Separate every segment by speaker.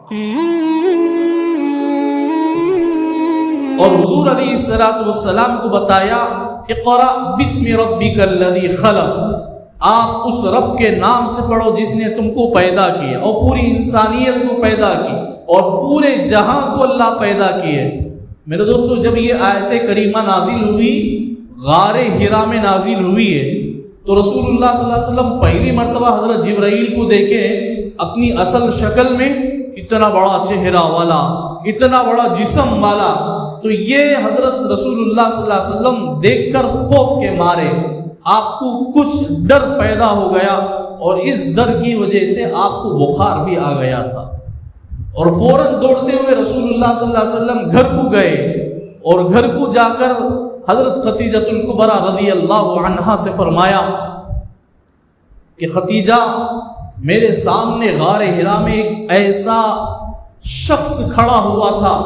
Speaker 1: اور حضور علیہ السلام کو بتایا اقرأ بسم ربک الذی خلق، آپ اس رب کے نام سے پڑھو جس نے تم کو پیدا کیا اور پوری انسانیت کو پیدا کی اور پورے جہاں کو اللہ پیدا کیے۔ میرے دوستو، جب یہ آیت کریمہ نازل ہوئی، غار حرا میں نازل ہوئی ہے، تو رسول اللہ صلی اللہ علیہ وسلم پہلی مرتبہ حضرت جبرائیل کو دیکھے اپنی اصل شکل میں، اتنا بڑا چہرہ والا، اتنا بڑا جسم والا۔ تو یہ حضرت رسول اللہ صلی اللہ علیہ وسلم دیکھ کر خوف کے مارے آپ کو کچھ ڈر پیدا ہو گیا، اور اس ڈر کی وجہ سے آپ کو بخار بھی آ گیا تھا، اور فوراً دوڑتے ہوئے رسول اللہ صلی اللہ علیہ وسلم گھر کو گئے، اور گھر کو جا کر حضرت خدیجہ الکبریٰ رضی اللہ عنہا سے فرمایا کہ خدیجہ، میرے سامنے غار حرا میں ایک ایسا شخص کھڑا ہوا تھا،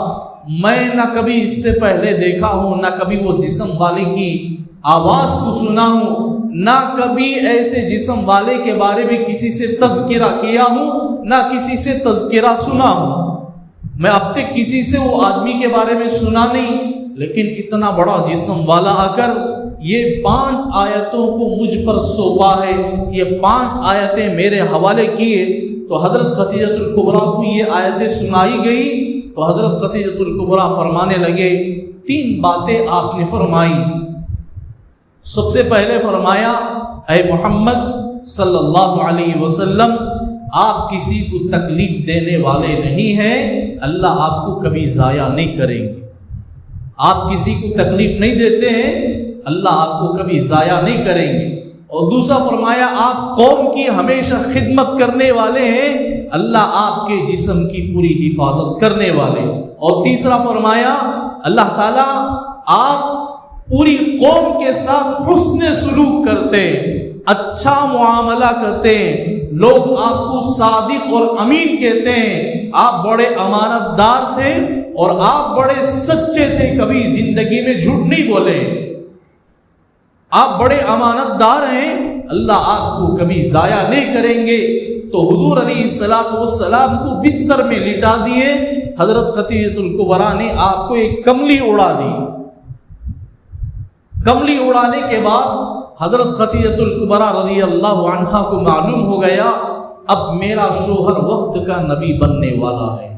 Speaker 1: میں نہ کبھی اس سے پہلے دیکھا ہوں، نہ کبھی وہ جسم والے کی آواز کو سنا ہوں، نہ کبھی ایسے جسم والے کے بارے میں کسی سے تذکرہ کیا ہوں، نہ کسی سے تذکرہ سنا ہوں۔ میں اب تک کسی سے وہ آدمی کے بارے میں سنا نہیں، لیکن اتنا بڑا جسم والا آ کر یہ 5 آیتوں کو مجھ پر سونپا ہے، یہ 5 آیتیں میرے حوالے کیے۔ تو حضرت خدیجہ الکبریٰ کو یہ آیتیں سنائی گئی، تو حضرت خدیجہ الکبریٰ فرمانے لگے، 3 باتیں آپ نے فرمائی۔ سب سے پہلے فرمایا، اے محمد صلی اللہ علیہ وسلم، آپ کسی کو تکلیف دینے والے نہیں ہیں، اللہ آپ کو کبھی ضائع نہیں کریں گے۔ آپ کسی کو تکلیف نہیں دیتے ہیں، اللہ آپ کو کبھی ضائع نہیں کریں گے۔ اور دوسرا فرمایا، آپ قوم کی ہمیشہ خدمت کرنے والے ہیں، اللہ آپ کے جسم کی پوری حفاظت کرنے والے۔ اور تیسرا فرمایا، اللہ تعالیٰ آپ پوری قوم کے ساتھ حسن سلوک کرتے، اچھا معاملہ کرتے ہیں، لوگ آپ کو صادق اور امین کہتے ہیں، آپ بڑے امانت دار تھے اور آپ بڑے سچے تھے، کبھی زندگی میں جھوٹ نہیں بولے، آپ بڑے امانت دار ہیں، اللہ آپ کو کبھی ضائع نہیں کریں گے۔ تو حضور علیہ السلام کو بستر میں لٹا دیے، حضرت خدیجہ الکبریٰ نے آپ کو ایک کملی اڑا دی۔ کملی اڑانے کے بعد حضرت خدیجہ الکبریٰ رضی اللہ عنہا کو معلوم ہو گیا، اب میرا شوہر وقت کا نبی بننے والا ہے۔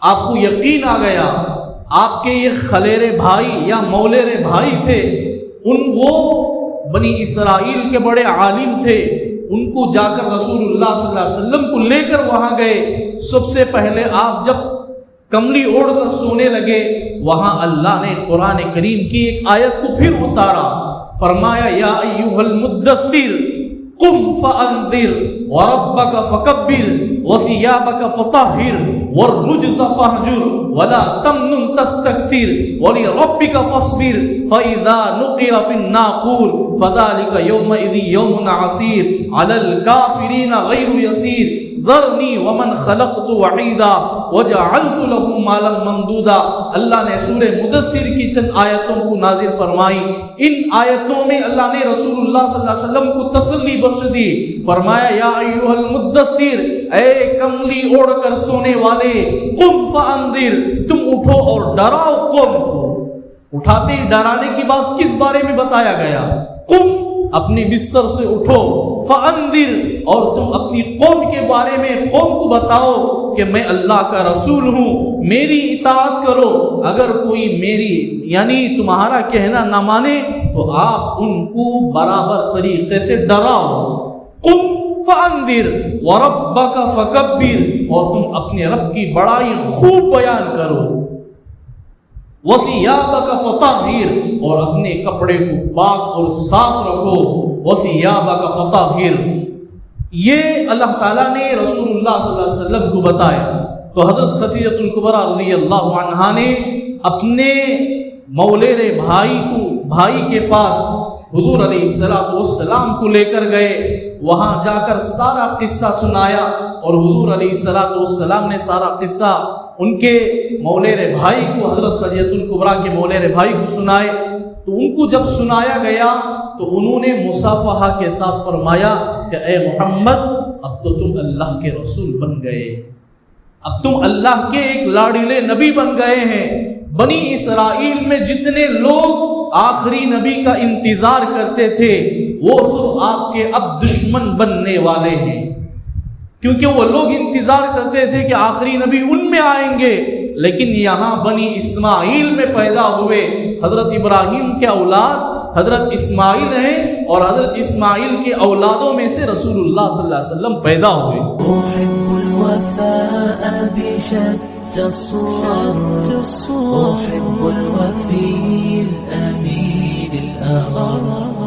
Speaker 1: آپ کو یقین آ گیا، آپ کے یہ خلیرے بھائی یا مولérے بھائی تھے، وہ بنی اسرائیل کے بڑے عالم تھے، ان کو جا کر رسول اللہ صلی اللہ علیہ وسلم کو لے کر وہاں گئے۔ سب سے پہلے آپ جب کملی اوڑھ کر سونے لگے، وہاں اللہ نے قرآن کریم کی ایک آیت کو پھر اتارا، فرمایا، یا ایھا المدثر قم فانذر وربک فکبر وثیابک فطہر والرجز فاہجر ولا تمنن تستکثر ولربک فاصبر فاذا نقر فی الناقور فذلک یومئذ یوم عسیر علی الکافرین غیر یسیر ذرنی ومن خلقت وحیدا وجعلت له مالا ممدودا۔ اللہ نے سورہ مدثر کی چند آیتوں کو نازل فرمائی۔ ان آیتوں میں اللہ نے رسول اللہ صلی اللہ علیہ وسلم کو تسلی بخش دی، فرمایا، یا ایھا المدثر، اے کملی اوڑھ کر سونے والے، قم فانذر، تم اٹھو اور ڈراؤ قوم کو۔ اٹھاتے ہی ڈرانے کی بات کس بارے میں بتایا گیا؟ قم، اپنی بستر سے اٹھو، فانذر، اور تم اپنی قوم کے بارے میں قوم کو بتاؤ کہ میں اللہ کا رسول ہوں، میری اطاعت کرو، اگر کوئی میری یعنی تمہارا کہنا نہ مانے تو آپ ان کو برابر طریقے سے ڈراؤ۔ قم فانذر وربک فکبر، اور تم اپنے رب کی بڑائی خوب بیان کرو، وثیابک فطہر، اور اپنے کپڑے کو پاک اور صاف رکھو، وثیابک فطہر۔ یہ اللہ تعالیٰ نے رسول اللہ صلی اللہ علیہ وسلم کو بتایا۔ تو حضرت خدیجہ الکبریٰ رضی اللہ عنہا نے اپنے مولérے بھائی کے پاس حضور علیہ السلام کو لے کر گئے، وہاں جا کر سارا قصہ سنایا، اور حضور علیہ السلام نے سارا قصہ ان کے مولérے بھائی کو، حضرت خدیجہ الکبریٰ کے مولérے بھائی کو سنائے۔ تو ان کو جب سنایا گیا تو انہوں نے مصافحہ کے ساتھ فرمایا کہ اے محمد، اب تو تم اللہ کے رسول بن گئے، اب تم اللہ کے ایک لاڈلے نبی بن گئے ہیں. بنی اسرائیل میں جتنے لوگ آخری نبی کا انتظار کرتے تھے وہ سب آپ کے اب دشمن بننے والے ہیں، کیونکہ وہ لوگ انتظار کرتے تھے کہ آخری نبی ان میں آئیں گے. لیکن یہاں بنی اسماعیل میں پیدا ہوئے حضرت ابراہیم کے اولاد حضرت اسماعیل ہیں، اور حضرت اسماعیل کے اولادوں میں سے رسول اللہ صلی اللہ علیہ وسلم پیدا ہوئے.
Speaker 2: أحب الوفاء بشتى الصور، أحب الوفي الأمين الأغر.